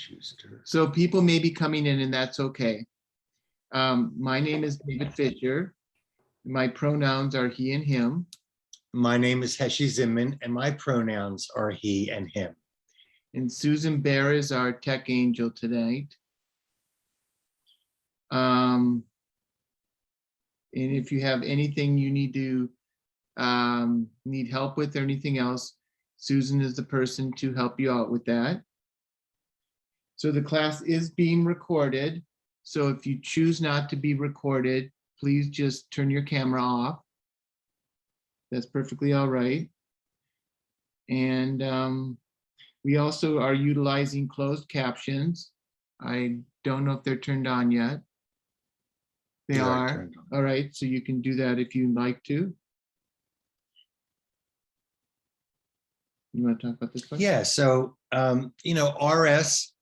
Schuster. So people may be coming in, and that's okay. My name is David Fisher. My pronouns are he and him. My name is Heshi Zinman, and my pronouns are he and him. And Susan Bear is our tech angel tonight. And if you have anything you need to need help with or anything else, Susan is the person to help you out with that. So the class is being recorded. So if you choose not to be recorded, please just turn your camera off. That's perfectly all right. And we also are utilizing closed captions. I don't know if they're turned on yet. They are. Turned on. All right, so you can do that if you'd like to. You want to talk about this one? Yeah, so, RS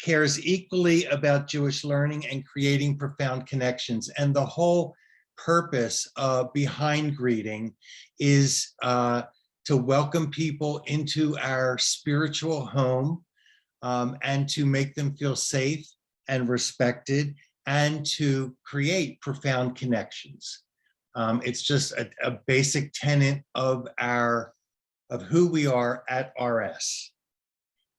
cares equally about Jewish learning and creating profound connections. And the whole purpose behind greeting is to welcome people into our spiritual home and to make them feel safe and respected and to create profound connections. It's just a basic tenet of who we are at RS.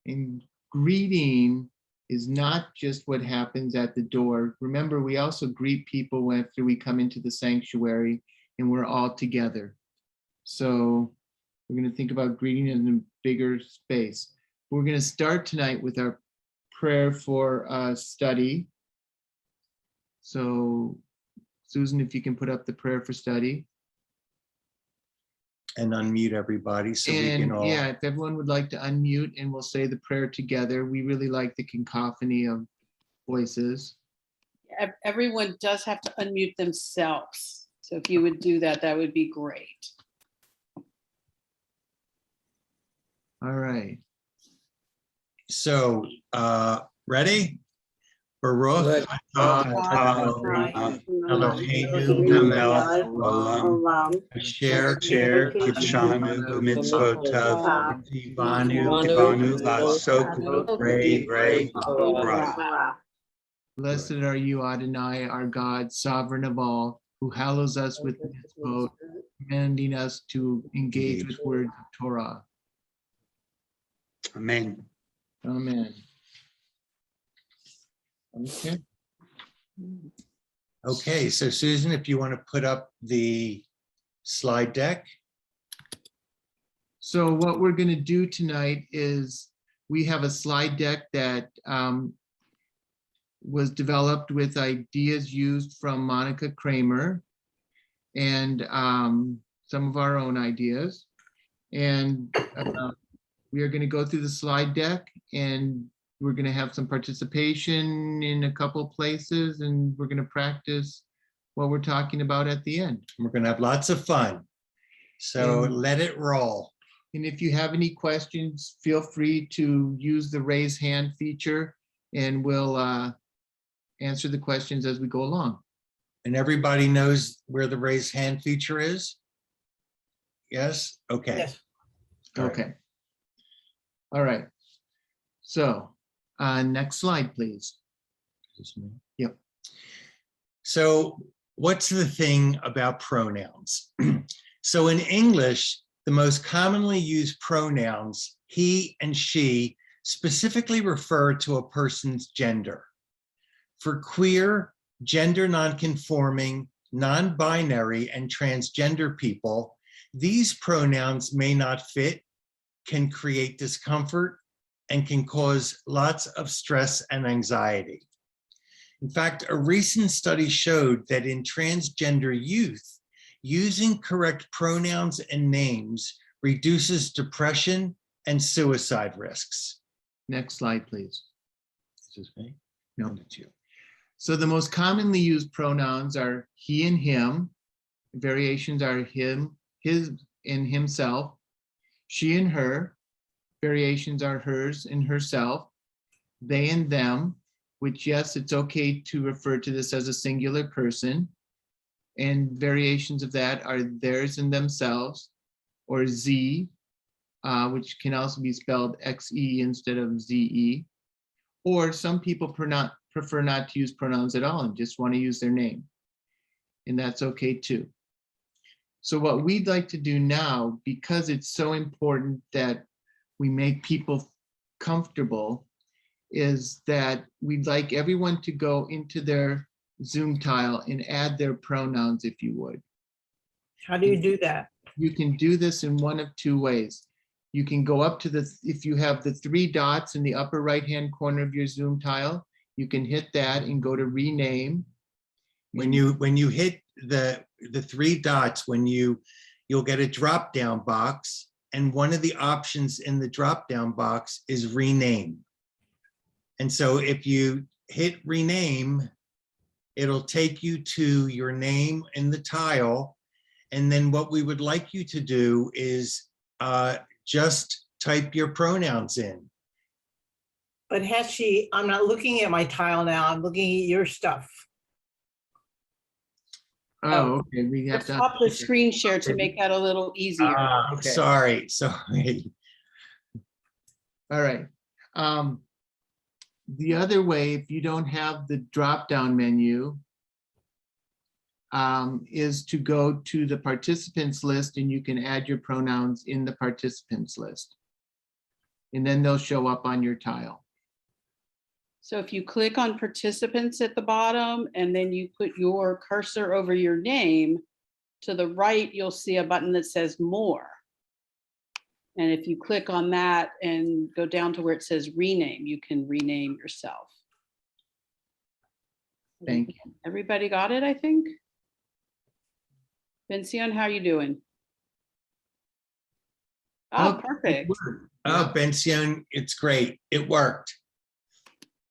And greeting is not just what happens at the door. Remember, we also greet people after we come into the sanctuary and we're all together. So we're going to think about greeting in a bigger space. We're going to start tonight with our prayer for study. So Susan, if you can put up the prayer for study. And unmute everybody so we can all. Yeah, if everyone would like to unmute and we'll say the prayer together. We really like the cacophony of voices. Everyone does have to unmute themselves. So if you would do that, that would be great. All right. So, ready? Baruch atah Eloheinu melech haolam asher kidshanu b'mitzvotav tivanu la'asok b'rei Torah. Blessed are you, Adonai, our God, sovereign of all, who hallows us with mitzvot, commanding us to engage with words of Torah. Amen. Amen. Okay. Okay, so Susan, if you want to put up the slide deck. So what we're going to do tonight is we have a slide deck that was developed with ideas used from Monica Kramer and some of our own ideas. And we are going to go through the slide deck and we're going to have some participation in a couple places and we're going to practice what we're talking about at the end. We're going to have lots of fun. So let it roll. And if you have any questions, feel free to use the raise hand feature and we'll answer the questions as we go along. And everybody knows where the raise hand feature is? Yes? Okay. Yes. Okay. All right. So next slide, please. Yep. So what's the thing about pronouns? So in English, the most commonly used pronouns, he and she, specifically refer to a person's gender. For queer, gender nonconforming, non-binary, and transgender people, these pronouns may not fit, can create discomfort, and can cause lots of stress and anxiety. In fact, a recent study showed that in transgender youth, using correct pronouns and names reduces depression and suicide risks. Next slide, please. This is me? No. It's you. So the most commonly used pronouns are he and him. Variations are him, his, and himself. She and her. Variations are hers and herself. They and them, which, yes, it's okay to refer to this as a singular person. And variations of that are theirs and themselves, or Z, which can also be spelled XE instead of ZE. Or some people prefer not to use pronouns at all and just want to use their name. And that's okay too. So what we'd like to do now, because it's so important that we make people comfortable, is that we'd like everyone to go into their Zoom tile and add their pronouns if you would. How do you do that? You can do this in one of two ways. You can go up to if you have the 3 dots in the upper right-hand corner of your Zoom tile, you can hit that and go to rename. When you hit the 3 dots, you'll get a drop-down box, and one of the options in the drop-down box is rename. And so if you hit rename, it'll take you to your name in the tile. And then what we would like you to do is just type your pronouns in. But I'm not looking at my tile now, I'm looking at your stuff. Oh, okay, we have Let's to. stop the screen share to make that a little easier. Okay. Sorry. All right. The other way, if you don't have the drop-down menu, is to go to the participants list and you can add your pronouns in the participants list. And then they'll show up on your tile. So if you click on participants at the bottom and then you put your cursor over your name, to the right, you'll see a button that says more. And if you click on that and go down to where it says rename, you can rename yourself. Thank you. Everybody got it, I think? Vincian, how you doing? Oh, perfect. Oh, Bension, it's great. It worked.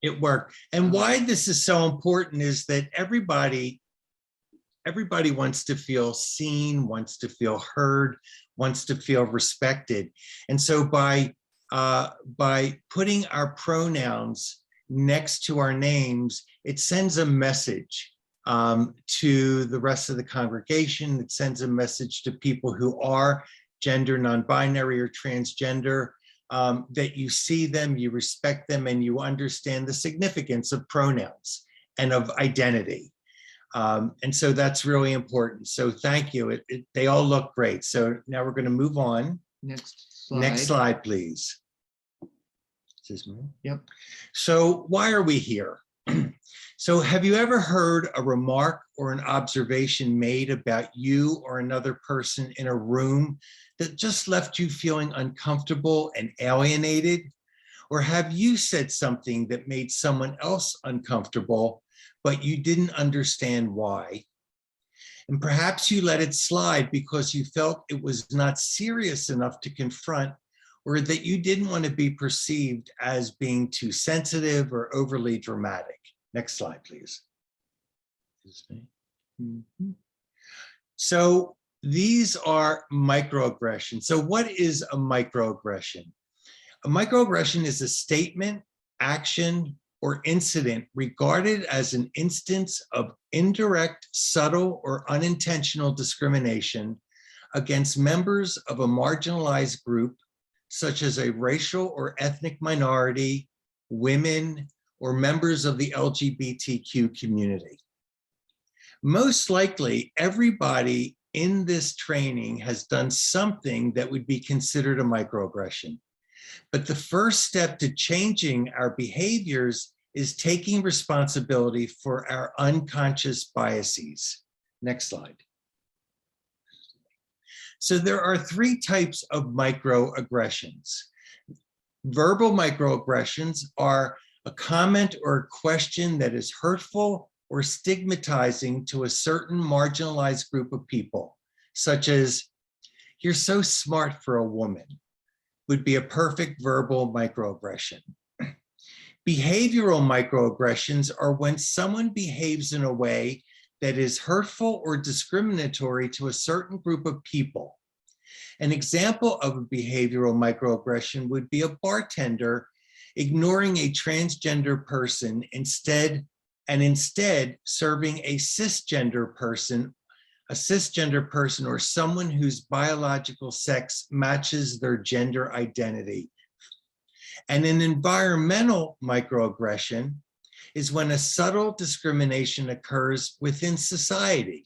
It worked. And why this is so important is that everybody wants to feel seen, wants to feel heard, wants to feel respected. And so by putting our pronouns next to our names, it sends a message to the rest of the congregation. It sends a message to people who are gender non-binary or transgender, that you see them, you respect them, and you understand the significance of pronouns and of identity. And so that's really important. So thank you. They all look great. So now we're going to move on. Next slide. Next slide, please. Is this me? Yep. So why are we here? So have you ever heard a remark or an observation made about you or another person in a room that just left you feeling uncomfortable and alienated? Or have you said something that made someone else uncomfortable, but you didn't understand why? And perhaps you let it slide because you felt it was not serious enough to confront, or that you didn't want to be perceived as being too sensitive or overly dramatic. Next slide, please. So these are microaggressions. So what is a microaggression? A microaggression is a statement, action, or incident regarded as an instance of indirect, subtle, or unintentional discrimination against members of a marginalized group, such as a racial or ethnic minority, women, or members of the LGBTQ community. Most likely, everybody in this training has done something that would be considered a microaggression. But the first step to changing our behaviors is taking responsibility for our unconscious biases. Next slide. So there are 3 types of microaggressions. Verbal microaggressions are a comment or a question that is hurtful or stigmatizing to a certain marginalized group of people, such as, "You're so smart for a woman," would be a perfect verbal microaggression. Behavioral microaggressions are when someone behaves in a way that is hurtful or discriminatory to a certain group of people. An example of a behavioral microaggression would be a bartender ignoring a transgender person instead serving a cisgender person a cisgender person, or someone whose biological sex matches their gender identity. And an environmental microaggression is when a subtle discrimination occurs within society.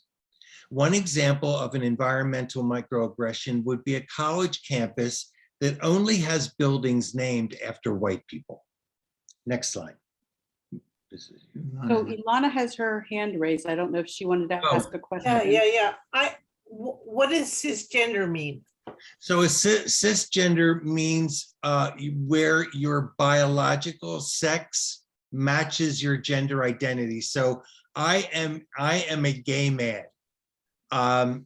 One example of an environmental microaggression would be a college campus that only has buildings named after white people. Next slide. So Ilana has her hand raised. I don't know if she wanted to Oh. ask a question. Yeah. What does cisgender mean? So a cisgender means where your biological sex matches your gender identity. So I am a gay man.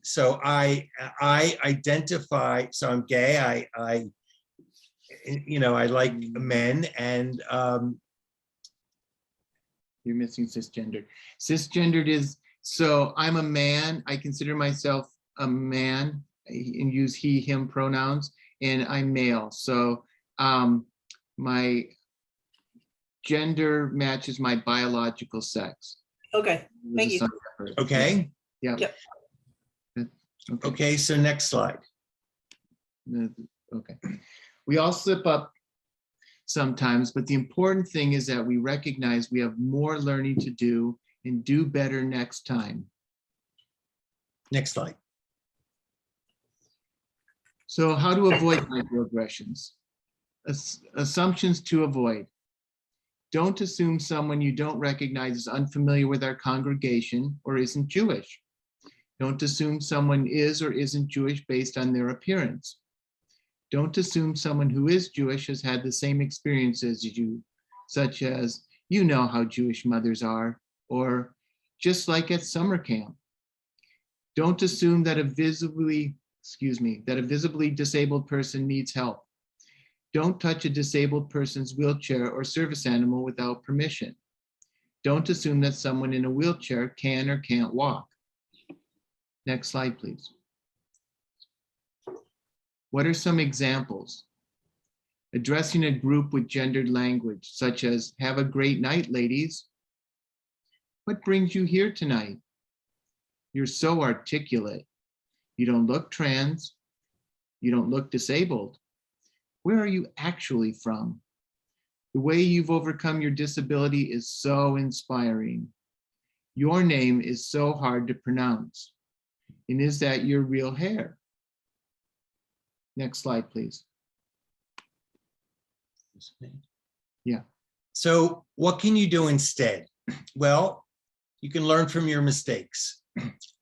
So I identify, so I'm gay. I like men, and You're missing cisgendered. Cisgendered is, so I'm a man, I consider myself a man and use he, him pronouns, and I'm male. So my gender matches my biological sex. Okay, thank you. okay. Yeah. Yep. Okay, so next slide. Okay. We all slip up sometimes, but the important thing is that we recognize we have more learning to do and do better next time. Next slide. So how to avoid microaggressions? Assumptions to avoid. Don't assume someone you don't recognize is unfamiliar with our congregation or isn't Jewish. Don't assume someone is or isn't Jewish based on their appearance. Don't assume someone who is Jewish has had the same experiences as you, such as, you know how Jewish mothers are, or just like at summer camp. Don't assume that a visibly disabled person needs help. Don't touch a disabled person's wheelchair or service animal without permission. Don't assume that someone in a wheelchair can or can't walk. Next slide, please. What are some examples? Addressing a group with gendered language, such as, have a great night, ladies. What brings you here tonight? You're so articulate. You don't look trans. You don't look disabled. Where are you actually from? The way you've overcome your disability is so inspiring. Your name is so hard to pronounce. And is that your real hair? Next slide, please. Yeah. So what can you do instead? Well, you can learn from your mistakes.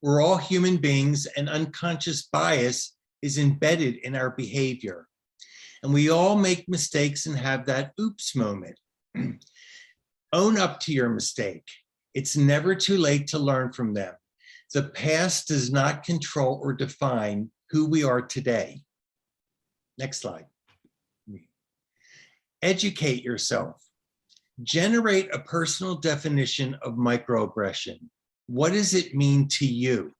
We're all human beings, and unconscious bias is embedded in our behavior. And we all make mistakes and have that oops moment. Own up to your mistake. It's never too late to learn from them. The past does not control or define who we are today. Next slide. Educate yourself. Generate a personal definition of microaggression. What does it mean to you?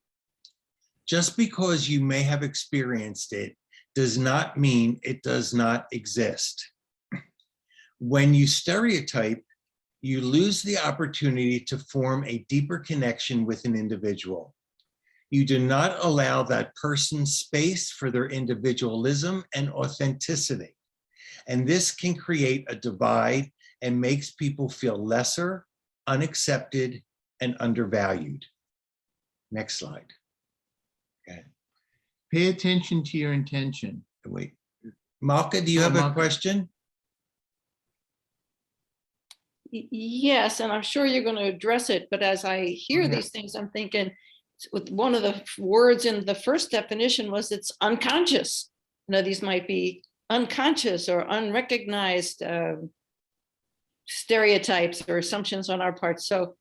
Just because you may have experienced it does not mean it does not exist. When you stereotype, you lose the opportunity to form a deeper connection with an individual. You do not allow that person space for their individualism and authenticity. And this can create a divide and makes people feel lesser, unaccepted, and undervalued. Next slide. Okay. Pay attention to your intention. Wait, Malka, do you have a Malka. question? Yes, and I'm sure you're going to address it, but as I hear Yeah. these things, I'm thinking with one of the words in the first definition was it's unconscious. These might be unconscious or unrecognized stereotypes or assumptions on our part. So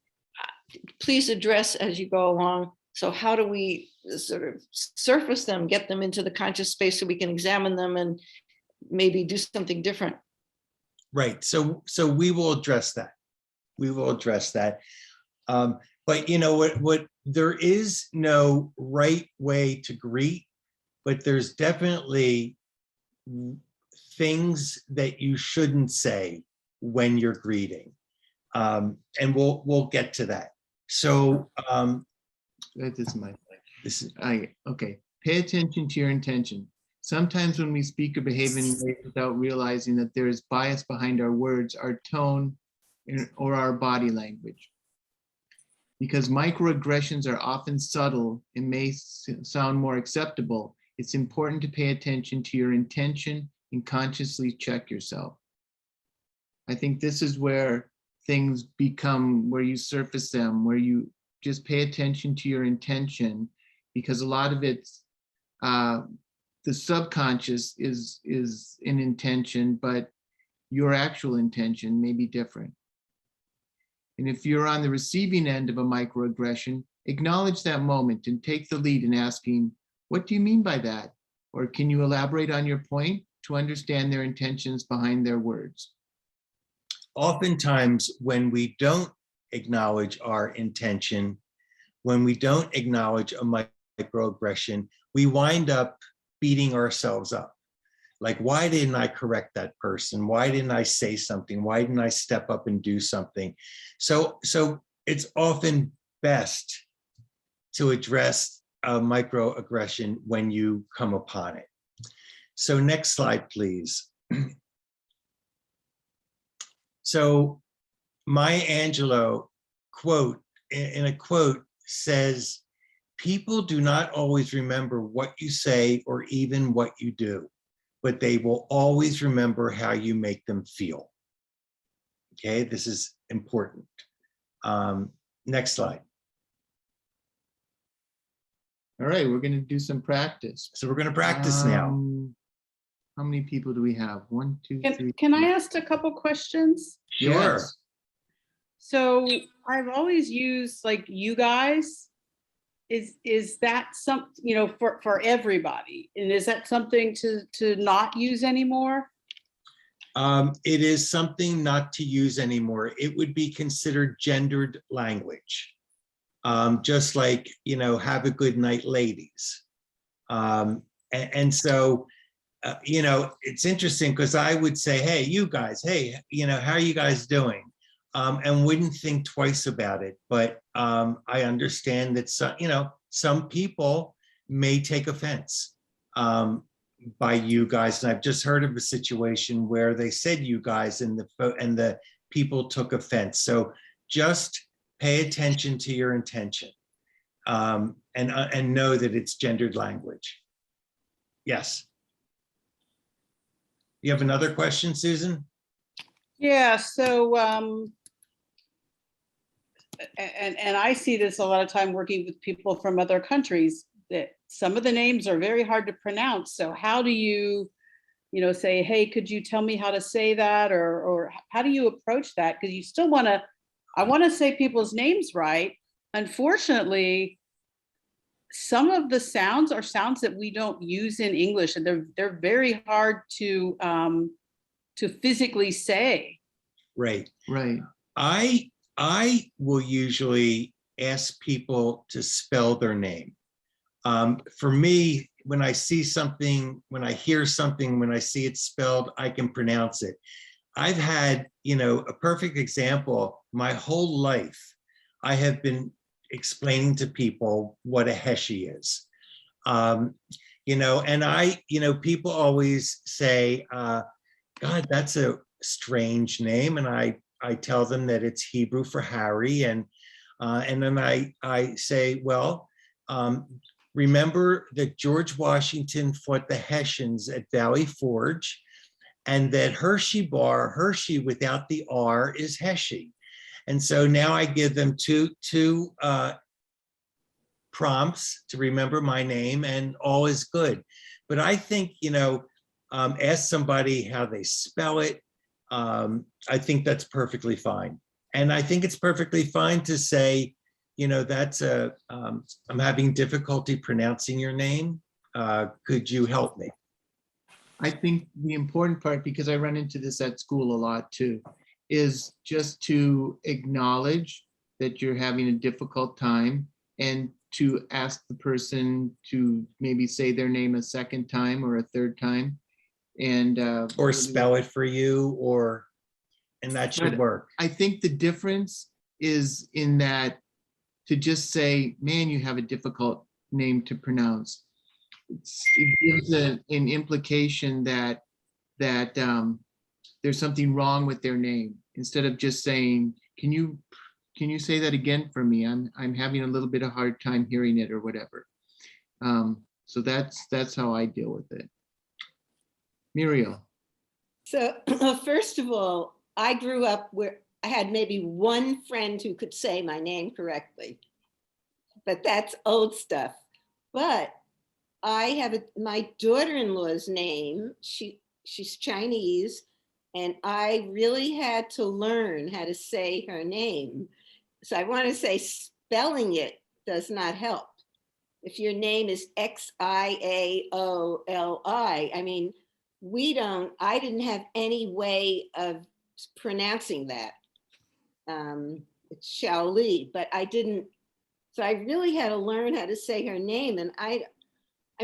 please address as you go along. So how do we sort of surface them, get them into the conscious space so we can examine them and maybe do something different? Right, so we will address that. We will address that. But you know what, there is no right way to greet, but there's definitely things that you shouldn't say when you're greeting. And we'll get to that. So That is my. This is, Okay, pay attention to your intention. Sometimes when we speak or behave in ways without realizing that there is bias behind our words, our tone, or our body language. Because microaggressions are often subtle and may sound more acceptable, it's important to pay attention to your intention and consciously check yourself. I think this is where things become, where you surface them, where you just pay attention to your intention, because a lot of it's the subconscious is an intention, but your actual intention may be different. And if you're on the receiving end of a microaggression, acknowledge that moment and take the lead in asking, what do you mean by that? Or can you elaborate on your point to understand their intentions behind their words? oftentimes when we don't acknowledge our intention, when we don't acknowledge a microaggression, we wind up beating ourselves up. Like, why didn't I correct that person? Why didn't I say something? Why didn't I step up and do something? So it's often best to address a microaggression when you come upon it. So next slide, please. So Maya Angelou quote, in a quote, says, people do not always remember what you say or even what you do, but they will always remember how you make them feel. Okay, this is important. Next slide. All right, we're going to do some practice. So we're going to practice now. How many people do we have? 1, 2, 3. Can I ask a couple questions? Sure. Yes. So I've always used like you guys. Is that some, you know, for everybody? And is that something to not use anymore? It is something not to use anymore. It would be considered gendered language. Just like, you know, have a good night, ladies. And so, you know, it's interesting because I would say, hey, you guys, hey, you know, how are you guys doing? And wouldn't think twice about it. But I understand that some, you know, some people may take offense by you guys. And I've just heard of a situation where they said you guys and the people took offense. So just pay attention to your intention and know that it's gendered language. Yes. You have another question, Susan? Yeah, so and I see this a lot of time working with people from other countries, that some of the names are very hard to pronounce. So how do you, you know, say, hey, could you tell me how to say that? Or how do you approach that? Because you still want to, I want to say people's names right. Unfortunately, some of the sounds are sounds that we don't use in English, and they're very hard to physically say. Right. Right. I will usually ask people to spell their name. For me, when I see something, when I hear something, when I see it spelled, I can pronounce it. I've had, you know, a perfect example. My whole life, I have been explaining to people what a Heshe is. You know, and you know, people always say, God, that's a strange name. And I tell them that it's Hebrew for Harry. And then I say, well, remember that George Washington fought the Hessians at Valley Forge, and that Hershey bar, Hershey without the R is Heshe. And so now I give them two prompts to remember my name, and all is good. But I think, you know, ask somebody how they spell it. I think that's perfectly fine. And I think it's perfectly fine to say, you know, that's I'm having difficulty pronouncing your name. Could you help me? I think the important part, because I run into this at school a lot too, is just to acknowledge that you're having a difficult time and to ask the person to maybe say their name a second time or a third time. And Or spell it for you, and that should But work. I think the difference is in that to just say, man, you have a difficult name to pronounce. It gives an implication that there's something wrong with their name, instead of just saying, can you say that again for me? I'm having a little bit of hard time hearing it or whatever. So that's how I deal with it. Muriel. So first of all, I grew up where I had maybe one friend who could say my name correctly, but that's old stuff. But I have my daughter-in-law's name. She's Chinese, and I really had to learn how to say her name. So I want to say spelling it does not help. If your name is Xiaoli, I mean, I didn't have any way of pronouncing that. It's Shaoli, but I didn't, so I really had to learn how to say her name. And I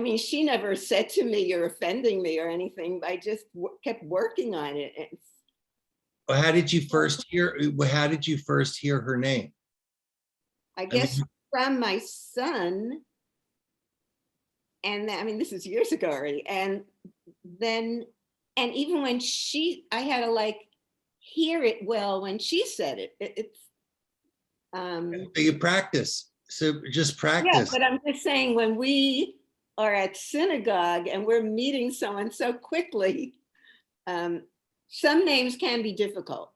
mean, she never said to me, you're offending me or anything. I just kept working on it. Well, how did you first hear her name? I guess from my son. And I mean, this is years ago already. And then, and even when I had to like hear it well when she said it. So you practice. So just Yeah, practice. but I'm just saying, when we are at synagogue and we're meeting someone so quickly, some names can be difficult.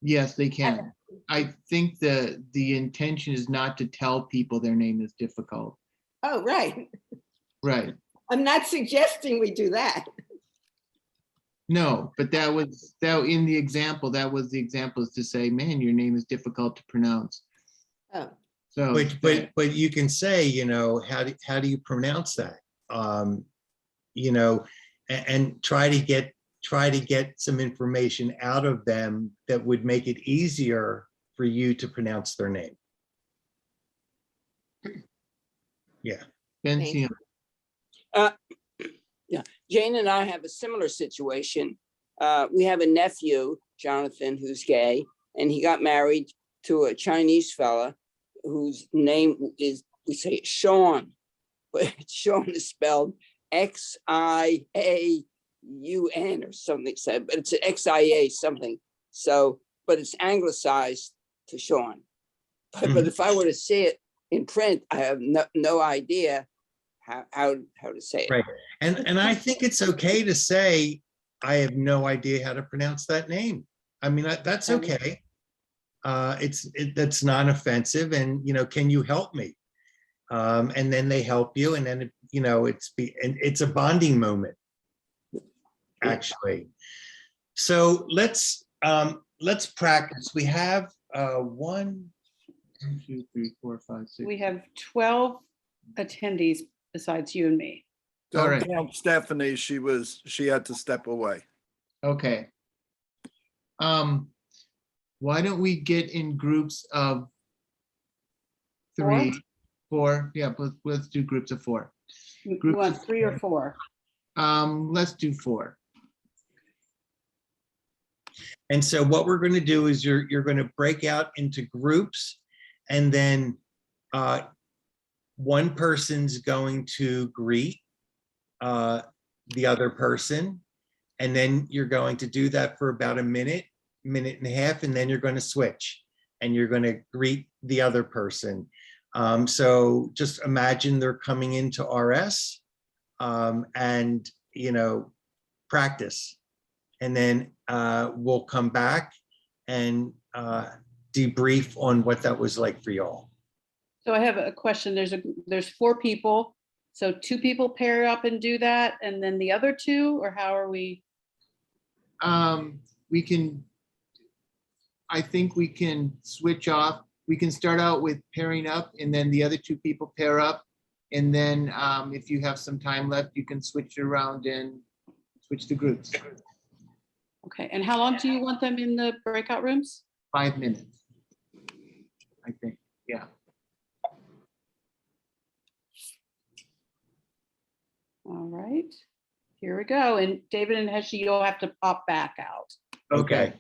Yes, they can. I think the intention is not to tell people their name is difficult. Oh, right. Right. I'm not suggesting we do that. No, but that in the example, that was the example, is to say, man, your name is difficult to pronounce. Oh, So, But you can say, you know, how do you pronounce that? You know, and try to get some information out of them that would make it easier for you to pronounce their name. Yeah. Benzion. Yeah, Jane and I have a similar situation. We have a nephew, Jonathan, who's gay, and he got married to a Chinese fella whose name is, we say Sean, but Sean is spelled Xiaun or something, said, but it's Xia something. So, but it's anglicized to Sean. But if I were to see it in print, I have no idea how to say it. Right. And I think it's okay to say, I have no idea how to pronounce that name. I mean, that's okay. That's non-offensive, and, you know, can you help me? And then they help you, and then, you know, it's a bonding moment, actually. So let's practice. We have 1, 2, 3, 4, 5, 6. We have 12 attendees besides you and me. All Don't right. count Stephanie, she had to step away. Okay. Why don't we get in groups of 3, 4? Yeah, let's do groups of 4. You Groups want of 3 or 4? Let's do 4. And so what we're going to do is you're going to break out into groups, and then one person's going to greet the other person, and then you're going to do that for about a minute and a half, and then you're going to switch and you're going to greet the other person. So just imagine they're coming into RS, and, you know, practice. And then we'll come back and debrief on what that was like for y'all. So I have a question. There's 4 people. So 2 people pair up and do that, and then the other 2, or how are we? I think we can switch off. We can start out with pairing up, and then the other 2 people pair up. And then if you have some time left, you can switch around and switch the groups. Okay, and how long do you want them in the breakout rooms? 5 minutes, I think. Yeah. All right, here we go. And David and Heshi, you'll have to pop back out. Okay.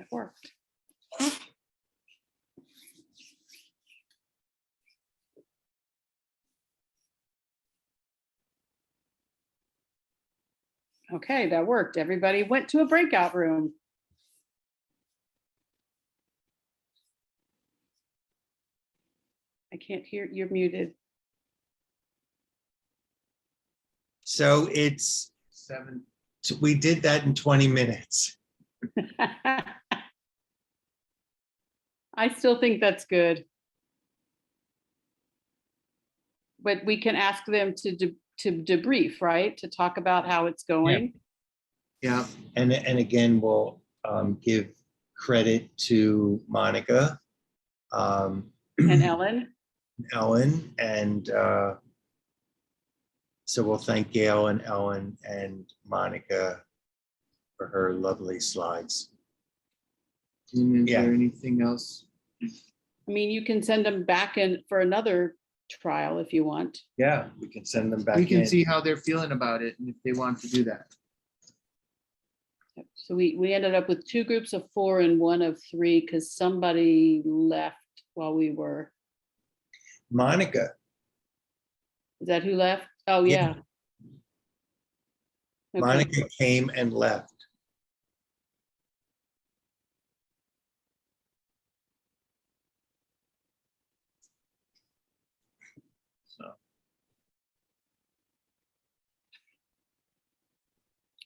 That worked. Okay, that worked. Everybody went to a breakout room. I can't hear, you're muted. So it's, 7. so we did that in 20 minutes. I still think that's good. But we can ask them to debrief, right? To talk about how it's going. Yeah, And again, we'll give credit to Monica, And Ellen, Ellen, and so we'll thank Gail and Ellen and Monica for her lovely slides. and is Yeah. there anything else? I mean, you can send them back in for another trial if you want. Yeah, we can send them back We can in. see how they're feeling about it and if they want to do that. Yep. So we ended up with 2 groups of 4 and 1 of 3 because somebody left while we were, Monica, is that who left? Oh, Yeah. yeah. Okay. Monica came and left. So,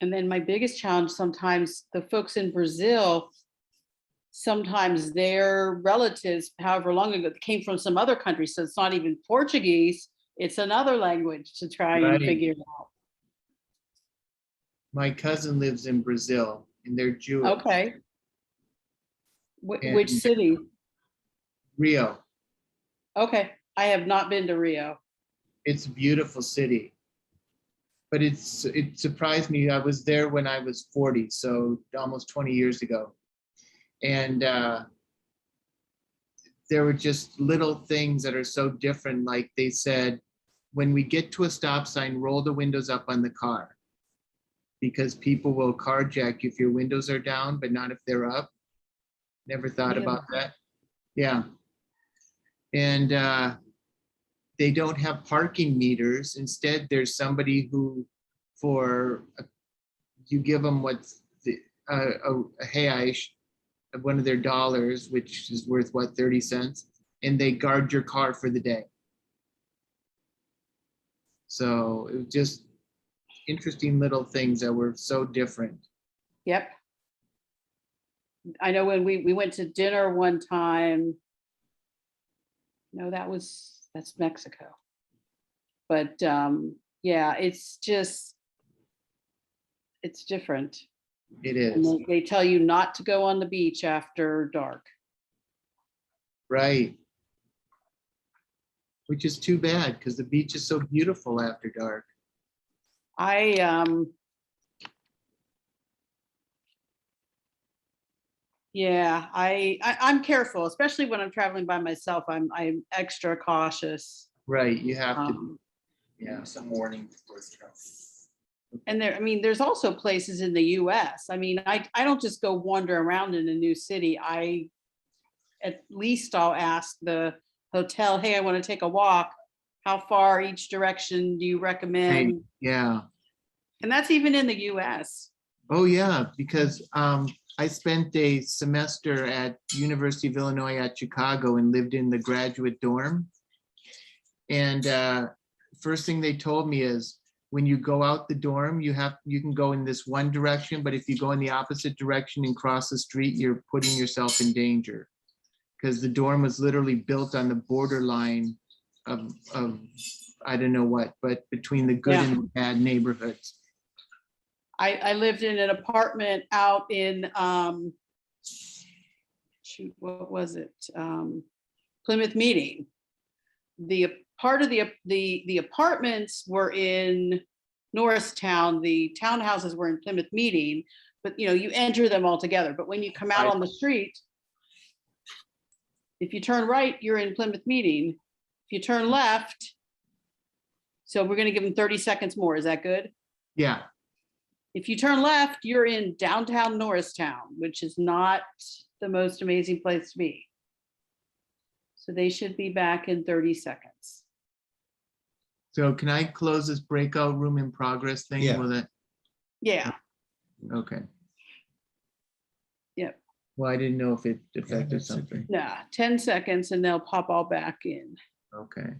And then my biggest challenge sometimes, the folks in Brazil, sometimes their relatives, however long ago, came from some other country. So it's not even Portuguese, it's another language to try Right. and figure out. My cousin lives in Brazil and they're Jewish. Okay. Which And- city? Rio, Okay, I have not been to Rio. it's a beautiful city. But it surprised me. I was there when I was 40, so almost 20 years ago. And there were just little things that are so different. Like they said, when we get to a stop sign, roll the windows up on the car. Because people will carjack you if your windows are down, but not if they're up. Never thought Really? about that. Yeah. And they don't have parking meters. Instead, there's somebody who, you give them what's a reais, one of their dollars, which is worth what, 30 cents, and they guard your car for the day. So it was just interesting little things that were so different. Yep. I know when we went to dinner one time. No, that's Mexico. But yeah, it's different. It And is, they tell you not to go on the beach after dark. right. Which is too bad because the beach is so beautiful after dark. Yeah, I'm careful, especially when I'm traveling by myself. I'm extra cautious. Right, you have to, Um, yeah. some warning before the travel. And there, I mean, there's also places in the US. I mean, I don't just go wander around in a new city. At least I'll ask the hotel, hey, I want to take a walk. How far each direction do you recommend? Yeah. And that's even in the US. Oh, yeah, because I spent a semester at University of Illinois at Chicago and lived in the graduate dorm. And first thing they told me is, when you go out the dorm, you can go in this one direction, but if you go in the opposite direction and cross the street, you're putting yourself in danger. Because the dorm was literally built on the borderline of I don't know what, but between the good Yeah. and the bad neighborhoods. I lived in an apartment out in, shoot, what was it? Plymouth Meeting. The part of the apartments were in Norristown, the townhouses were in Plymouth Meeting, but you enter them all together. But when you come out Right. on the street, if you turn right, you're in Plymouth Meeting. If you turn left, so we're gonna give them 30 seconds more. Is that good? Yeah, If you turn left, you're in downtown Norristown, which is not the most amazing place to be. So they should be back in 30 seconds. So can I close this breakout room in progress thing? Yeah. Will that, Yeah, okay. Yep. Well, I didn't know if it affected that's okay. something. nah, 10 seconds and they'll pop all back in. Okay.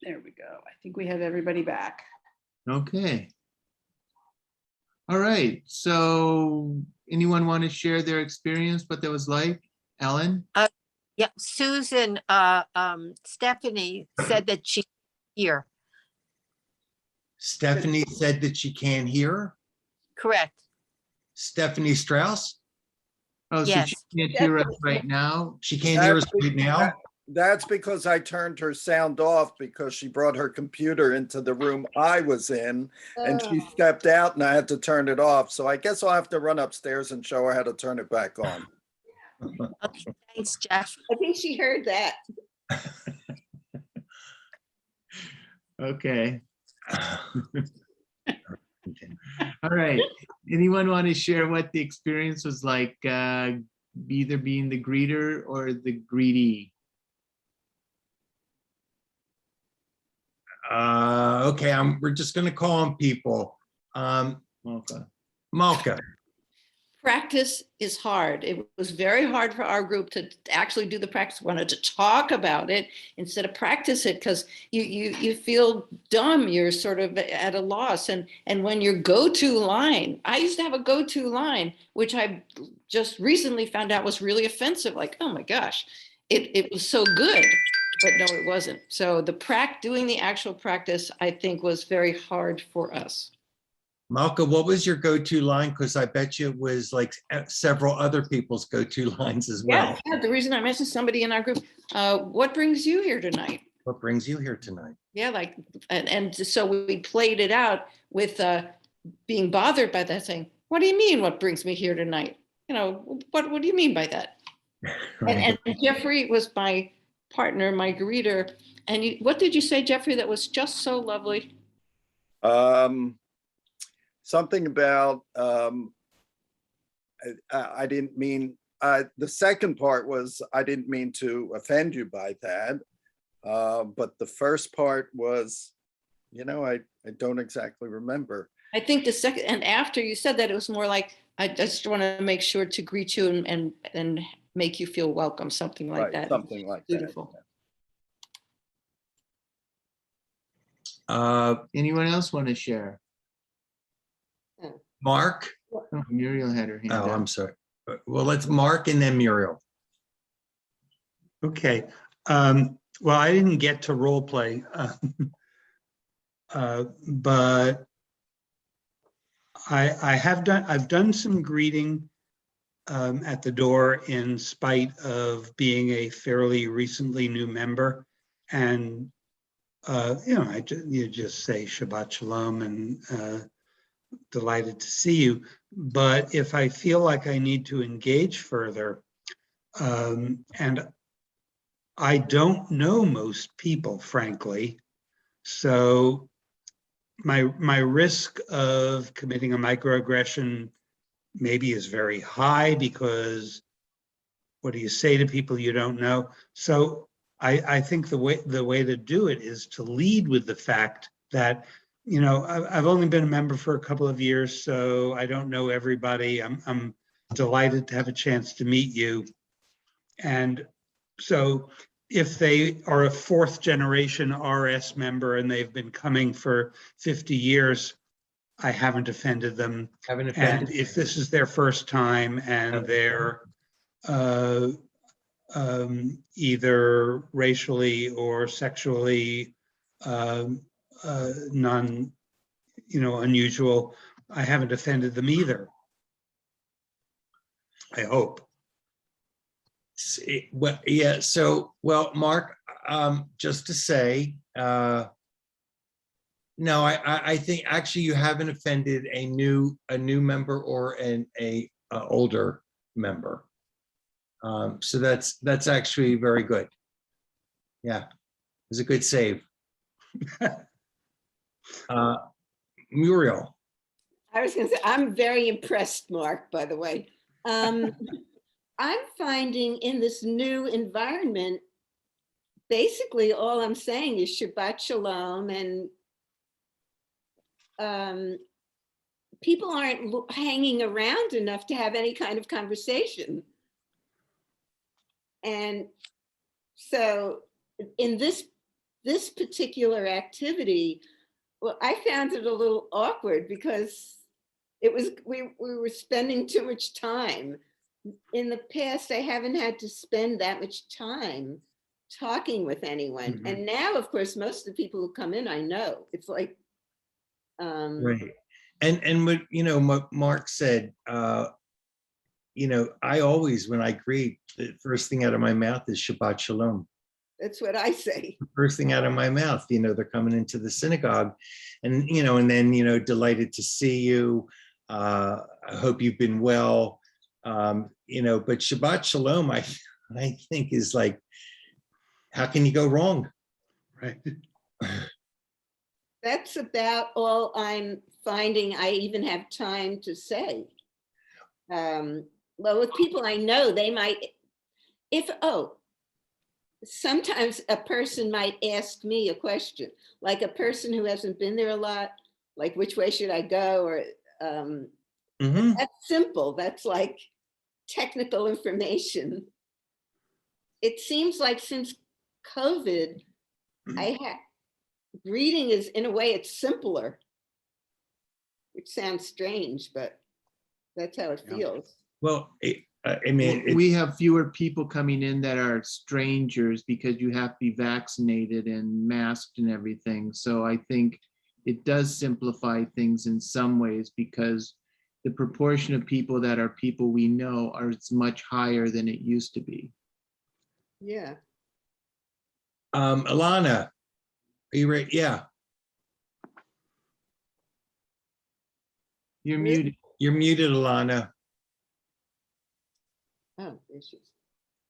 There we go. I think we have everybody back. Okay. All right, so anyone want to share their experience, what that was like? Ellen? Yeah, Susan, Stephanie said that she's here, Stephanie said that she can't hear. correct? Stephanie Strauss, Oh, so she Yes. can't hear us right now? she can't hear us right now. That's because I turned her sound off because she brought her computer into the room I was in and she stepped out and I had to turn it off. So I guess I'll have to run upstairs and show her how to turn it back on. Okay, thanks, Jeff. I think she heard that. Okay, all right. Anyone want to share what the experience was like, either being the greeter or the greedy? Okay, we're just gonna call on people. Okay. Malka, Practice is hard. It was very hard for our group to actually do the practice. We wanted to talk about it instead of practice it because you feel dumb. You're sort of at a loss. And when your go-to line, I used to have a go-to line, which I just recently found out was really offensive. Like, oh my gosh, it was so good, but no, it wasn't. So doing the actual practice, I think, was very hard for us. Malka, what was your go-to line? Because I bet you it was like several other people's go-to lines as well. Yeah, the reason I mentioned somebody in our group, what brings you here tonight? What brings you here tonight? Yeah, like, and so we played it out with being bothered by that, saying, what do you mean, what brings me here tonight? You know, what do you mean by that? And Jeffrey was my partner, my greeter. And what did you say, Jeffrey, that was just so lovely? Something about, I didn't mean, the second part was, I didn't mean to offend you by that. But the first part was, I don't exactly remember. I think the second, and after you said that, it was more like, I just want to make sure to greet you and make you feel welcome, something like Right, that. something like that. Beautiful. Anyone else want to share? Mark? Oh, Muriel had her hand Oh, up. I'm sorry. Well, let's Mark and then Muriel. Okay, well, I didn't get to role play, but I've done some greeting at the door in spite of being a fairly recently new member. And, you just say Shabbat Shalom and delighted to see you. But if I feel like I need to engage further, and I don't know most people, frankly, so my risk of committing a microaggression maybe is very high, because what do you say to people you don't know? So I think the way to do it is to lead with the fact that, I've only been a member for a couple of years, so I don't know everybody. I'm delighted to have a chance to meet you. And so if they are a fourth generation RS member and they've been coming for 50 years, I haven't offended them. Haven't And offended. if this is their first time and they're either racially or sexually unusual, I haven't offended them either. I hope. Well, yeah, so, well, Mark, just to say, no, I think actually you haven't offended a new member or a older member. So that's actually very good. Yeah, it's a good save. Muriel, I was gonna say, I'm very impressed, Mark, by the way. I'm finding in this new environment, basically all I'm saying is Shabbat Shalom, and people aren't hanging around enough to have any kind of conversation. And so in this particular activity, well, I found it a little awkward because we were spending too much time. In the past, I haven't had to spend that much time talking with anyone. Mhm. And now, of course, most of the people who come in, I know. It's like, right. And what, what Mark said, I always, when I greet, the first thing out of my mouth is Shabbat Shalom. that's what I say. First thing out of my mouth, they're coming into the synagogue and, and then, delighted to see you. I hope you've been well. But Shabbat Shalom, I think is like, how can you go wrong? Right. That's about all I'm finding I even have time to say. Well, with people I know, they might, sometimes a person might ask me a question, like a person who hasn't been there a lot, like which way should I go? Or Mhm. that's simple. That's like technical information. It seems like since COVID, reading is, in a way, it's simpler, which sounds strange, but that's how it Yeah. feels. Well, I mean, We have fewer people coming in that are strangers because you have to be vaccinated and masked and everything. So I think it does simplify things in some ways because the proportion of people that are people we know are much higher than it used to be. Yeah. Alana, are you ready? Yeah, You're muted. you're muted, Alana. Oh, there she is.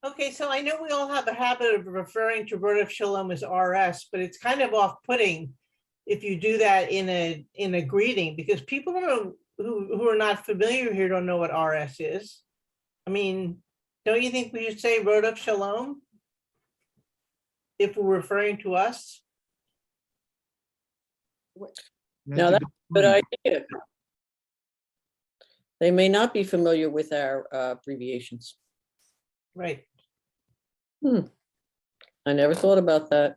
Okay, so I know we all have a habit of referring to Word of Shalom as RS, but it's kind of off-putting if you do that in a greeting, because people who are not familiar here don't know what RS is. I mean, don't you think we should say Word of Shalom if we're referring to us? Now That's a that's a good point. idea. They may not be familiar with our abbreviations. Right. I never thought about that.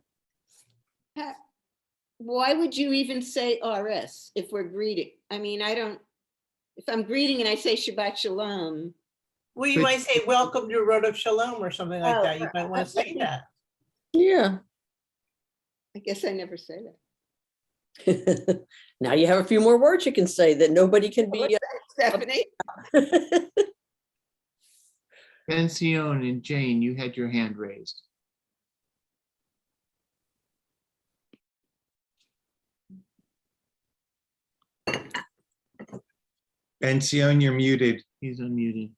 Why would you even say RS if we're greeting? I mean, if I'm greeting and I say Shabbat Shalom. Well, you But- might say, welcome to Word of Shalom or something like Oh, that. You might want to say that. Yeah. I guess I never say that. Now you have a few more words you can say that nobody can be. Stephanie? Benzion and Jane, you had your hand raised. Benzion, you're muted. He's unmuted.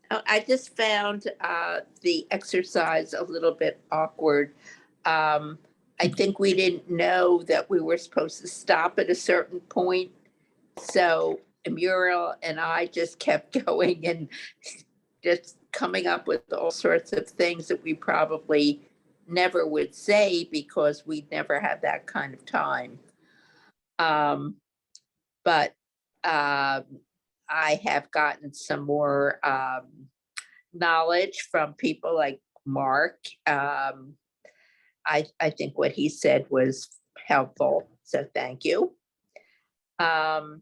Oh, I just found the exercise a little bit awkward. I think we didn't know that we were supposed to stop at a certain point. So Muriel and I just kept going and just coming up with all sorts of things that we probably never would say because we'd never had that kind of time. But I have gotten some more knowledge from people like Mark. I think what he said was helpful, so thank you. I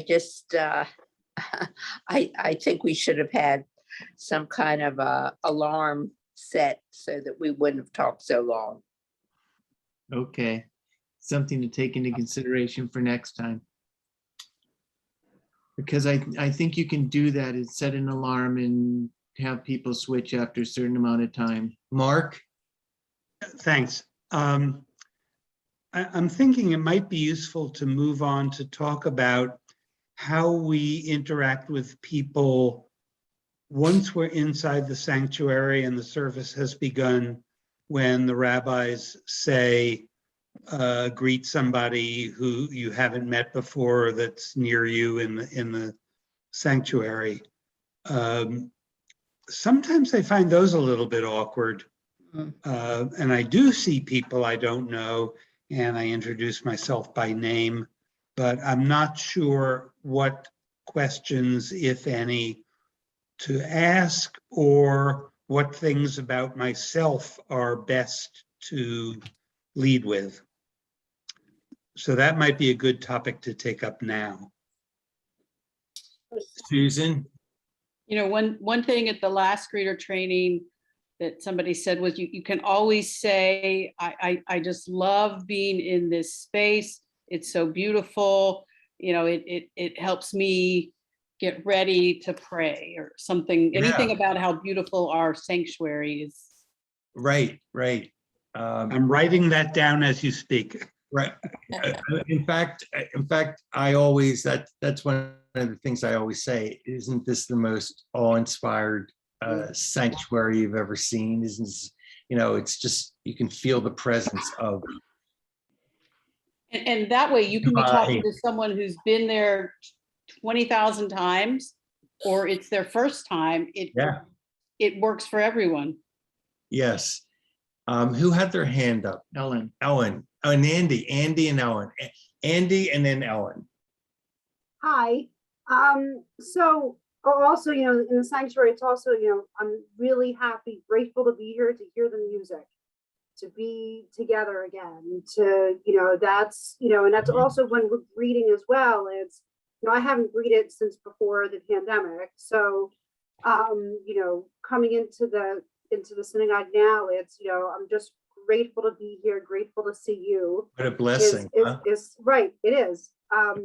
just, I think we should have had some kind of a alarm set so that we wouldn't have talked so long. Okay, something to take into consideration for next time. Because I think you can do that is set an alarm and have people switch after a certain amount of time. Mark? Thanks. I'm thinking it might be useful to move on to talk about how we interact with people once we're inside the sanctuary and the service has begun, when the rabbis say, greet somebody who you haven't met before that's near you in the sanctuary. Sometimes I find those a little bit awkward. And I do see people I don't know, and I introduce myself by name, but I'm not sure what questions, if any, to ask, or what things about myself are best to lead with. So that might be a good topic to take up now. Susan? You know, one thing at the last greeter training that somebody said was you can always say, I just love being in this space. It's so beautiful. You know, it helps me get ready to pray or something, anything Yeah. about how beautiful our sanctuary is. Right. I'm writing that down as you speak. Right. In fact, I always, that's one of the things I always say, isn't this the most awe-inspired sanctuary you've ever seen? Isn't this, you know, it's just, you can feel the presence of. And that way you can be talking to someone who's been there 20,000 times, or it's their first time. It works for everyone. Yes. Who had their hand up? Ellen. Ellen. Oh, and Andy and Ellen. Andy and then Ellen. Hi. So also, you know, in the sanctuary, it's also, you know, I'm really happy, grateful to be here to hear the music, to be together again, to, you know, that's, you know, and that's also when we're greeting as well. It's, you know, I haven't greeted since before the pandemic. So, you know, coming into the synagogue now, it's, you know, I'm just grateful to be here, grateful to see you. What a blessing. Huh? Is right, it is.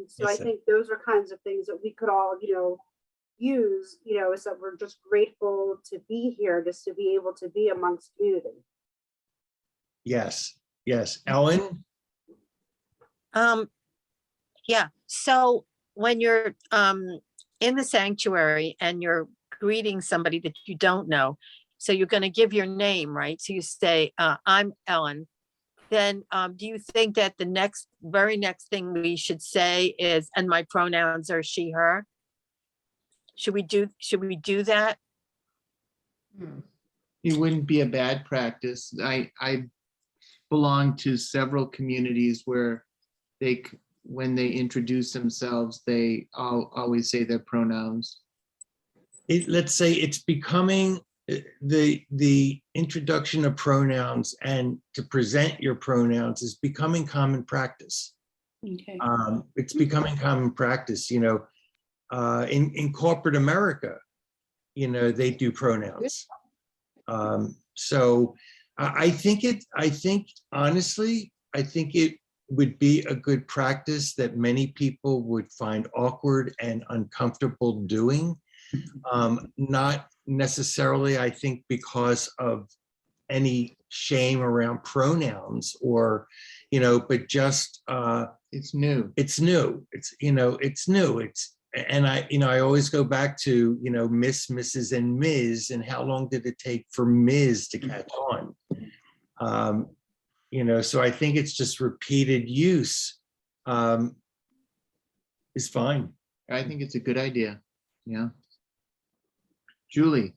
So I Yes, think those are kinds of things that we could all, you know, use, you know, is that we're just grateful to be here, just to be able to be amongst community. Yes. Ellen? Yeah, so when you're in the sanctuary and you're greeting somebody that you don't know, so you're going to give your name, right? So you say, I'm Ellen. Then do you think that the very next thing we should say is, and my pronouns are she, her? Should we do that? It wouldn't be a bad practice. I belong to several communities where when they introduce themselves, they always say their pronouns. Let's say it's becoming the introduction of pronouns and to present your pronouns is becoming common practice. Okay. It's becoming common practice, you know, in corporate America, you know, they do pronouns. So I think honestly, I think it would be a good practice that many people would find awkward and uncomfortable doing. Not necessarily, I think, because of any shame around pronouns or, you know, but just it's new. It's new. It's, you know, it's new. And I always go back to, you know, Miss, Mrs. and Ms. and how long did it take for Ms. to catch on? You know, so I think it's just repeated use is fine. I think it's a good idea. Yeah. Julie.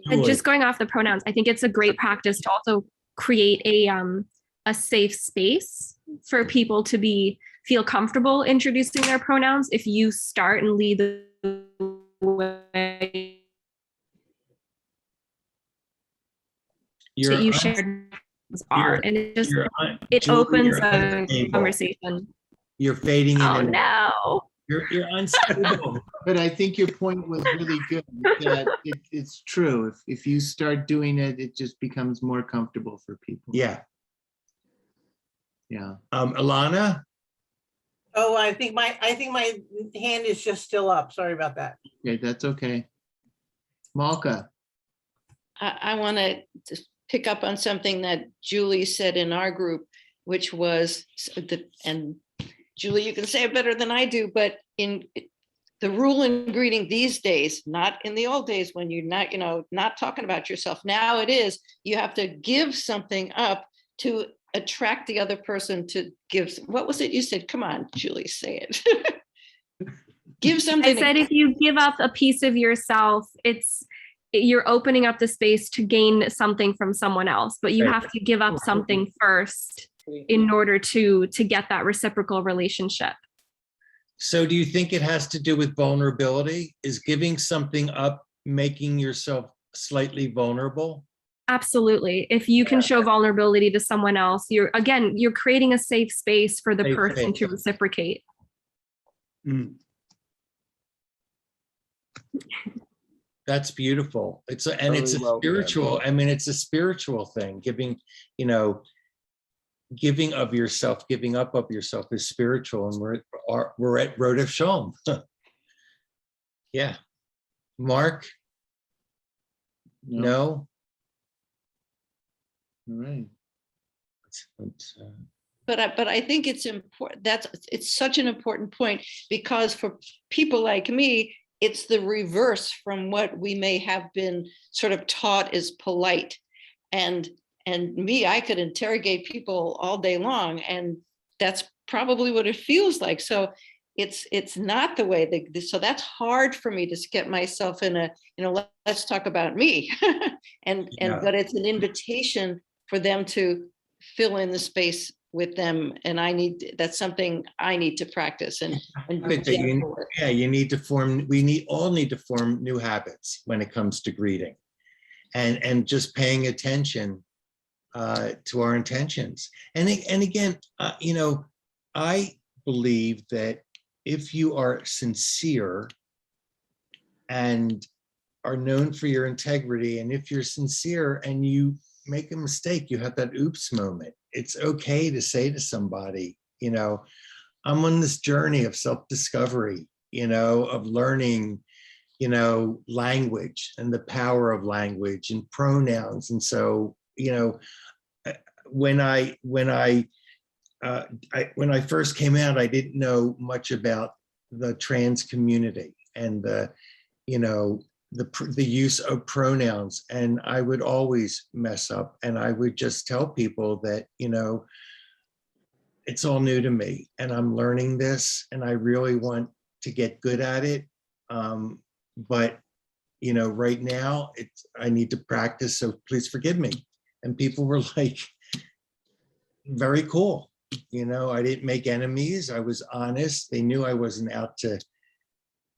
And just going off the pronouns, I think it's a great practice to also create a safe space for people to feel comfortable introducing their pronouns. If you start and lead the way that you shared are, and it just it Julie, opens you're a unstable. Conversation. You're fading in. Oh and no. You're unstable. But I think your point was really good, that it's true. If you start doing it, it just becomes more comfortable for people. Yeah. Yeah. Alana? Oh, I think my hand is just still up. Sorry about that. Okay, that's okay. Malka. I want to pick up on something that Julie said in our group, which was and Julie, you can say it better than I do, but in the rule in greeting these days, not in the old days when you're not, not talking about yourself. Now it is, you have to give something up to attract the other person to give. What was it you said? Come on, Julie, say it. Give something. I said if you give up a piece of yourself, you're opening up the space to gain something from someone else, but you have to give up something first in order to get that reciprocal relationship. So do you think it has to do with vulnerability? Is giving something up making yourself slightly vulnerable? Absolutely. If you can show vulnerability to someone else, you're creating a safe space for the Safe person to space. reciprocate. Mm. That's beautiful. It's a Very well said. spiritual, I mean, it's a spiritual thing. Giving of yourself, giving up of yourself is spiritual, and we're at Rodef Shalom. Yeah. Mark? No? All right. But I think it's important. It's such an important point, because for people like me, it's the reverse from what we may have been sort of taught is polite. And me, I could interrogate people all day long, and that's probably what it feels like. So it's not the way so that's hard for me to get myself in let's talk about me. But it's an invitation for them to fill in the space with them. And that's something I need to practice and you need to form, all need to form new habits when it comes to greeting, and just paying attention to our intentions. And again, I believe that if you are sincere and are known for your integrity, and if you're sincere and you make a mistake, you have that oops moment, it's okay to say to somebody, I'm on this journey of self-discovery, of learning, language and the power of language and pronouns. And so, when I first came out, I didn't know much about the trans community and the use of pronouns, and I would always mess up, and I would just tell people that, it's all new to me, and I'm learning this, and I really want to get good at it. But, right now I need to practice, so please forgive me. And people were like, very cool. I didn't make enemies. I was honest. They knew I wasn't out to,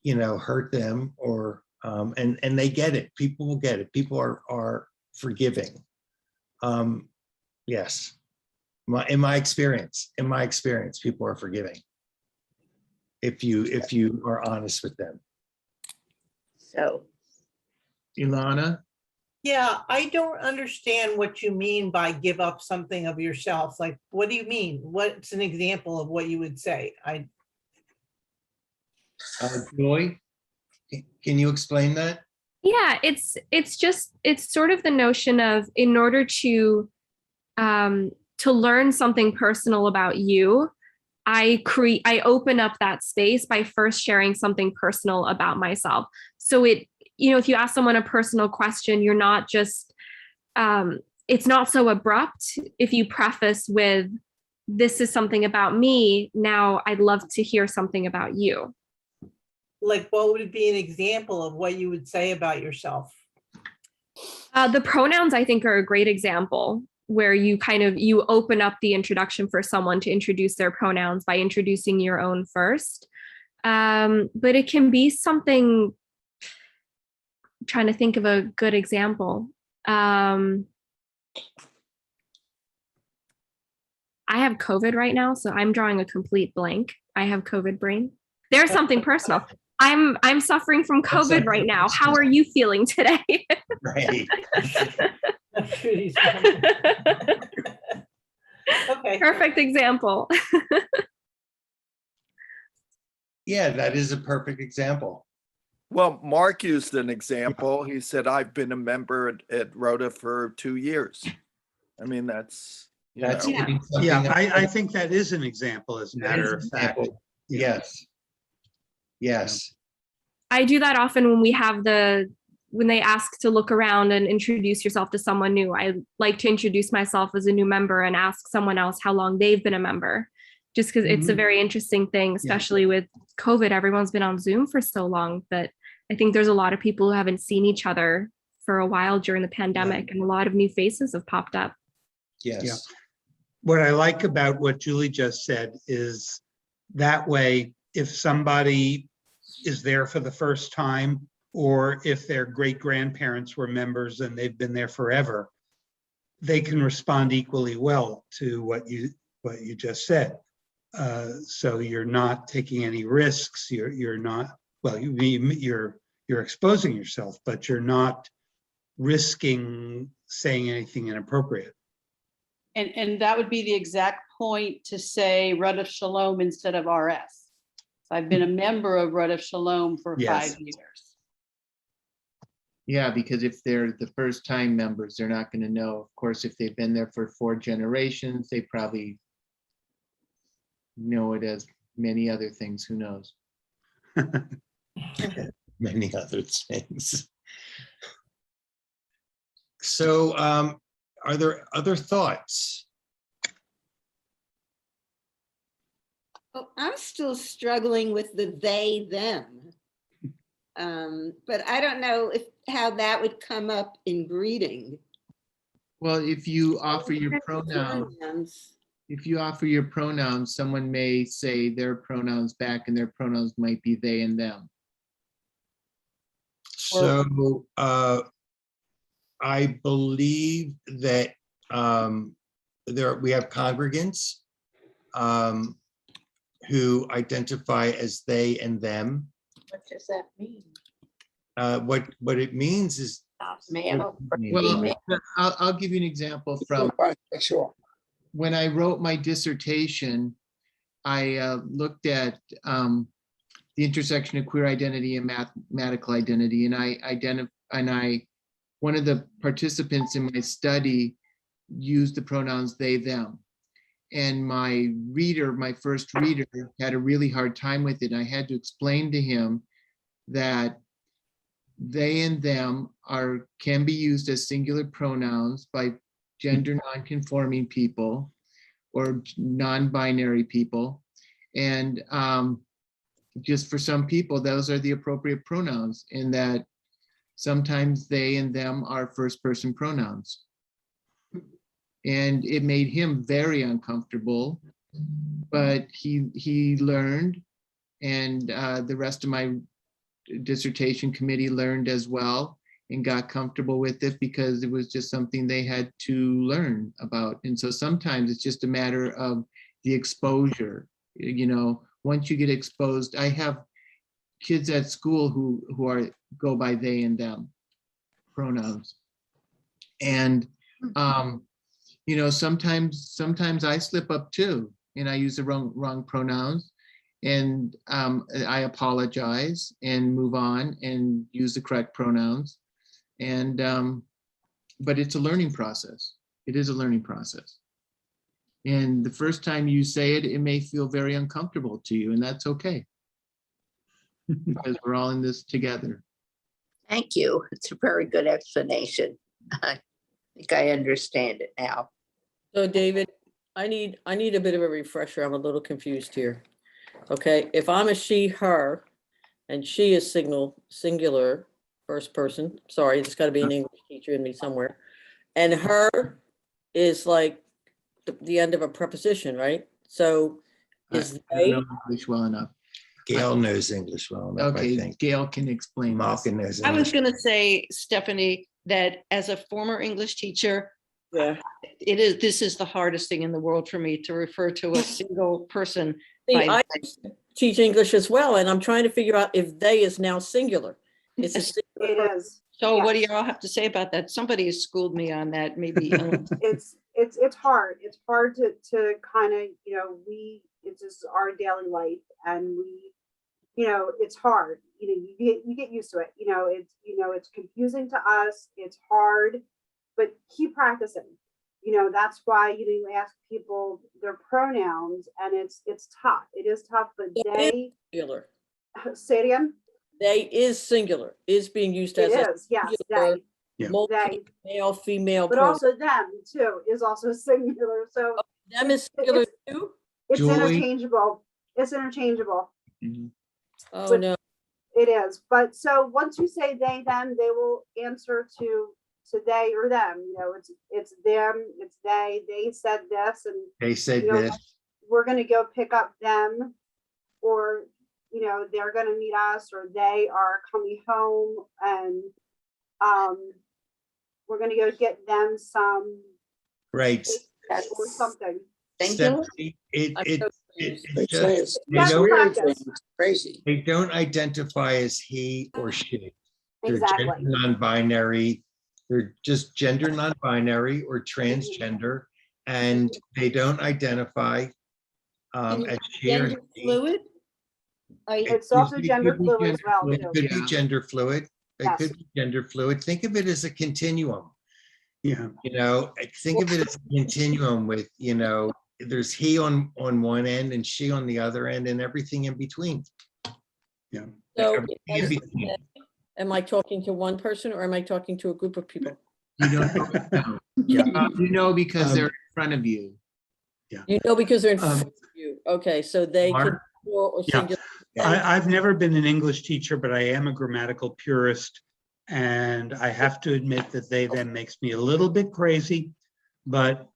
hurt them or, and they get it. People will get it. People are forgiving. Yes. In my experience, people are forgiving. If you are honest with them. So. Ilana? Yeah, I don't understand what you mean by give up something of yourself. Like, what do you mean? What's an example of what you would say? Joy, can you explain that? Yeah, it's sort of the notion of, in order to learn something personal about you, I open up that space by first sharing something personal about myself. So if you ask someone a personal question, you're not just, it's not so abrupt. If you preface with, this is something about me, now I'd love to hear something about you. Like, what would be an example of what you would say about yourself? The pronouns, I think, are a great example, where you you open up the introduction for someone to introduce their pronouns by introducing your own first. But it can be something, I'm trying to think of a good example. I have COVID right now, so I'm drawing a complete blank. I have COVID brain. There's something personal. I'm suffering from COVID right now. How are you feeling today? Right. Okay. Perfect example. Yeah, that is a perfect example. Well, Mark used an example. He said, I've been a member at Rhoda for 2 years. I mean, that's, you That's know, getting Yeah, something I up- think that is an example, as a that is matter an of fact. example. Yes. Yes. I do that often when we have when they ask to look around and introduce yourself to someone new. I like to introduce myself as a new member and ask someone else how long they've been a member, just because it's a very interesting thing, especially with COVID. Everyone's been on Zoom for so long that I think there's a lot of people who haven't seen each other for a while during the pandemic, and a lot of new faces have popped up. Yes. What I like about what Julie just said is that way, if somebody is there for the first time, or if their great grandparents were members and they've been there forever, they can respond equally well to what you just said. So you're not taking any risks. You're not, well, you're exposing yourself, but you're not risking saying anything inappropriate. And that would be the exact point to say Rodef Shalom instead of RS. I've been a member of Rodef Shalom for Yes. 5 years. Yeah, because if they're the first time members, they're not going to know. Of course, if they've been there for 4 generations, they probably know it as many other things. Who knows? Many other things. So are there other thoughts? Well, I'm still struggling with the they, them. But I don't know how that would come up in greeting. Well, if you offer your pronouns, someone may say their pronouns back, and their pronouns might be they and them. So I believe that we have congregants who identify as they and them. What does that mean? What it means is Male or Well, female? I'll give you an example from Sure. when I wrote my dissertation. I looked at the intersection of queer identity and mathematical identity, and one of the participants in my study used the pronouns they, them. And my first reader, had a really hard time with it. I had to explain to him that they and them can be used as singular pronouns by gender non-conforming people or non-binary people. And just for some people, those are the appropriate pronouns, and that sometimes they and them are first-person pronouns. And it made him very uncomfortable, but he learned, and the rest of my dissertation committee learned as well and got comfortable with it, because it was just something they had to learn about. And so sometimes it's just a matter of the exposure. You know, once you get exposed, I have kids at school who go by they and them pronouns. And you know, sometimes I slip up too, and I use the wrong pronouns, and I apologize and move on and use the correct pronouns. And but it's a learning process. It is a learning process. And the first time you say it, it may feel very uncomfortable to you, and that's okay, because we're all in this together. Thank you. It's a very good explanation. I think I understand it now. So David, I need a bit of a refresher. I'm a little confused here. Okay, if I'm a she, her, and she is singular, first person, sorry, it's gotta be an English teacher in me somewhere. And her is like the end of a preposition, right? So is I they, don't know English well enough. Gail knows English well enough, I Okay, think. Gail can explain this. Malkin knows I was English. going to say, Stephanie, that as a former English teacher, yeah. this is the hardest thing in the world for me to refer to a single person. See, by I teach English as well, and I'm trying to figure out if they is now singular. It's a singular. It is. So what do Yes. y'all have to say about that? Somebody has schooled me on that, maybe. It's hard. It's hard to kind of, you know, it's just our daily life, and we, you know, it's hard. you get used to it. It's confusing to us. It's hard, but keep practicing. That's why you ask people their pronouns, and it's tough. It is tough, but they Singular. say it again. They is singular, is being used It as a is, yes, singular, they. Yeah. multi, male, female. But pronoun. also them too is also singular. So Them is singular too? it's Joy. interchangeable. It's interchangeable. Oh, But- no. It is. But so once you say they, them, they will answer to they or them. It's them, it's they said this, and They said You know, this. we're gonna go pick up them, or they're gonna meet us, or they are coming home, and we're gonna go get them some Right. or something. Singular? Stephanie, I'm it, so it, confused. it's They just, say it's they don't, That's weird, practice. it's crazy. they don't identify as he or she. They're Exactly. gender non-binary. They're just gender non-binary or transgender, and they don't identify as she or Gender he. fluid? It's It also could gender be fluid as well. fluid, too. It could be Yeah. gender fluid. It Yes. could be gender fluid. Think of it as a continuum. Yeah. Think of it as a continuum with, there's he on one end and she on the other end and everything in between. So Everything if I in say between. they, am I talking to one person or am I talking to a group of people? You don't know. Yeah. Because they're in front of you. You know, because they're in Um, front of you. Okay, so they could Mark? plural or Yeah. singular. I've never been an English teacher, but I am a grammatical purist. And I have to admit that they them makes me a little bit crazy. But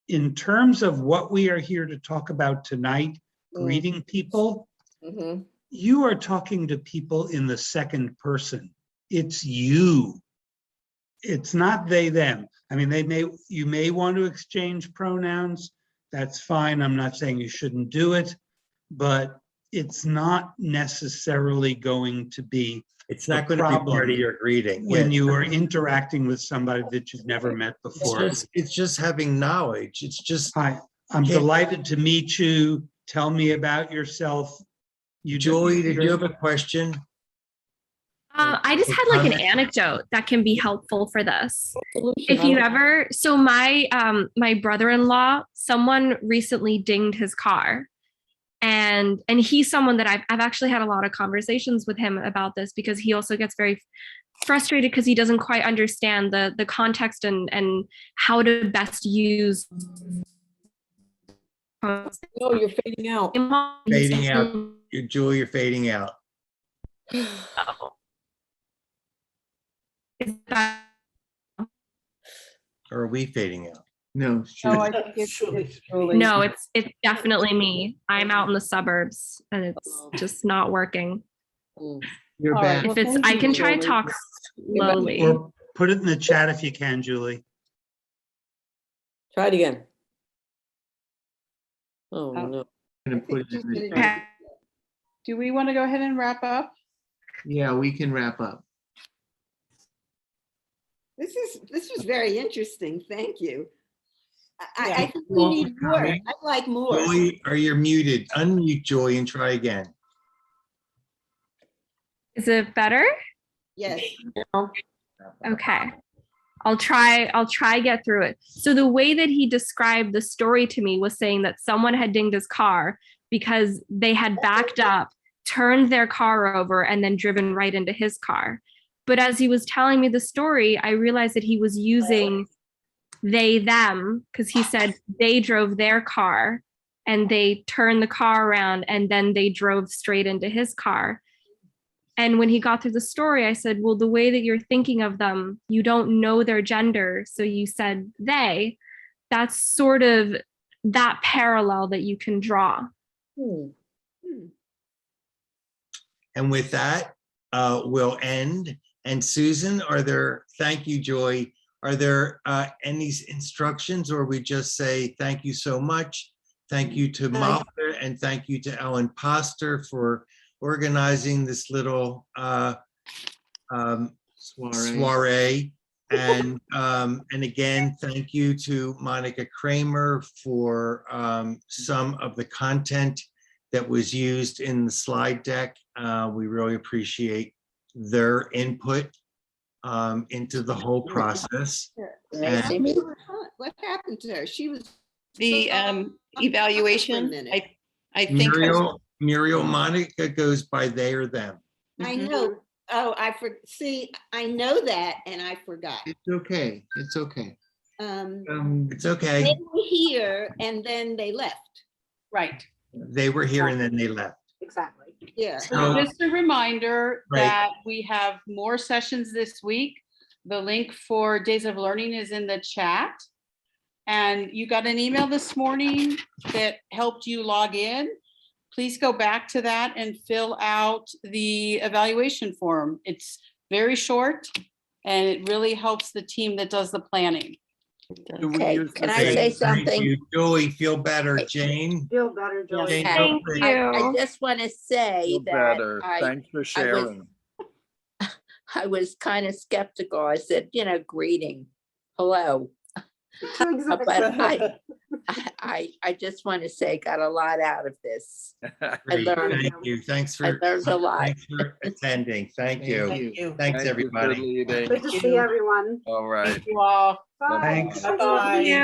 in terms of what we are here to talk about tonight, greeting people, Mhm. you are talking to people in the second person. It's you. It's not they, them. I mean, you may want to exchange pronouns. That's fine. I'm not saying you shouldn't do it, but it's not necessarily going to be It's not going to be part problem of your greeting. when Yeah. you are interacting with somebody that you've never met before. It's just having knowledge. It's just, Hi, I'm Can't- delighted to meet you. Tell me about yourself. Joy, did you have a question? I just had like an anecdote that can be helpful for this. Solution, If I you like- ever, so my brother-in-law, someone recently dinged his car. And he's someone that I've actually had a lot of conversations with him about this, because he also gets very frustrated because he doesn't quite understand the context and how to best use. No, you're fading out. Fading out. Joy, you're fading out. Is that- Or are we fading out? No. Oh, I think it's Julie. No, it's definitely me. I'm out in the suburbs and it's Oh. just not working. Mm. You're All right, back. well, If it's, thank I you, can try to Julie. talk slowly. Or put it in the chat if you can, Julie. Try it again. Oh, Oh. no. Gonna put it in the- Okay. Do we want to go ahead and wrap up? Yeah, we can wrap up. This was very interesting. Thank you. I Yeah. think we need more. I'd like more. Joy, or you're muted. Unmute Joy and try again. Is it better? Yes. Okay. I'll try get through it. So the way that he described the story to me was saying that someone had dinged his car because they had backed up, turned their car over, and then driven right into his car. But as he was telling me the story, I realized that he was using they, them, because he said they drove their car and they turned the car around and then they drove straight into his car. And when he got through the story, I said, well, the way that you're thinking of them, you don't know their gender. So you said they, that's sort of that parallel that you can draw. Hmm. And with that, we'll end. And Susan, thank you, Joy. Are there any instructions, or we just say thank you so much? Thank you to Martha and thank you to Ellen Poster for organizing this little soiree. And again, thank you to Monica Kramer for some of the content that was used in the slide deck. We really appreciate their input into the whole process. Amazing. What happened to her? She was. The so- evaluation, minute. I think. Muriel Monica goes by they or them. I Mhm. know. Oh, see, I know that and I forgot. It's okay. It's okay. It's okay. They were here and then they left. Right. They were here and then they left. Exactly. Yeah. So- Just a reminder Right. that we have more sessions this week. The link for Days of Learning is in the chat. And you got an email this morning that helped you log in. Please go back to that and fill out the evaluation form. It's very short and it really helps the team that does the planning. Do we Okay, use can the I same- say Thank something? you. Julie, feel better. Jane? Feel better, Joey. Jane, Okay. feel Thank free. I you. just want to say Feel that better. I Thanks for sharing. was kind of skeptical. I said, greeting, hello. Two exhibits. But I just want to say, got a lot out of this. Great. learned- Thank you. Thanks I for, learned a lot. thanks for attending. Thank you. Thank you. Thanks, Thank you for everybody. leading. Good to see everyone. All right. Thank you all. Bye. Thanks. Bye-bye.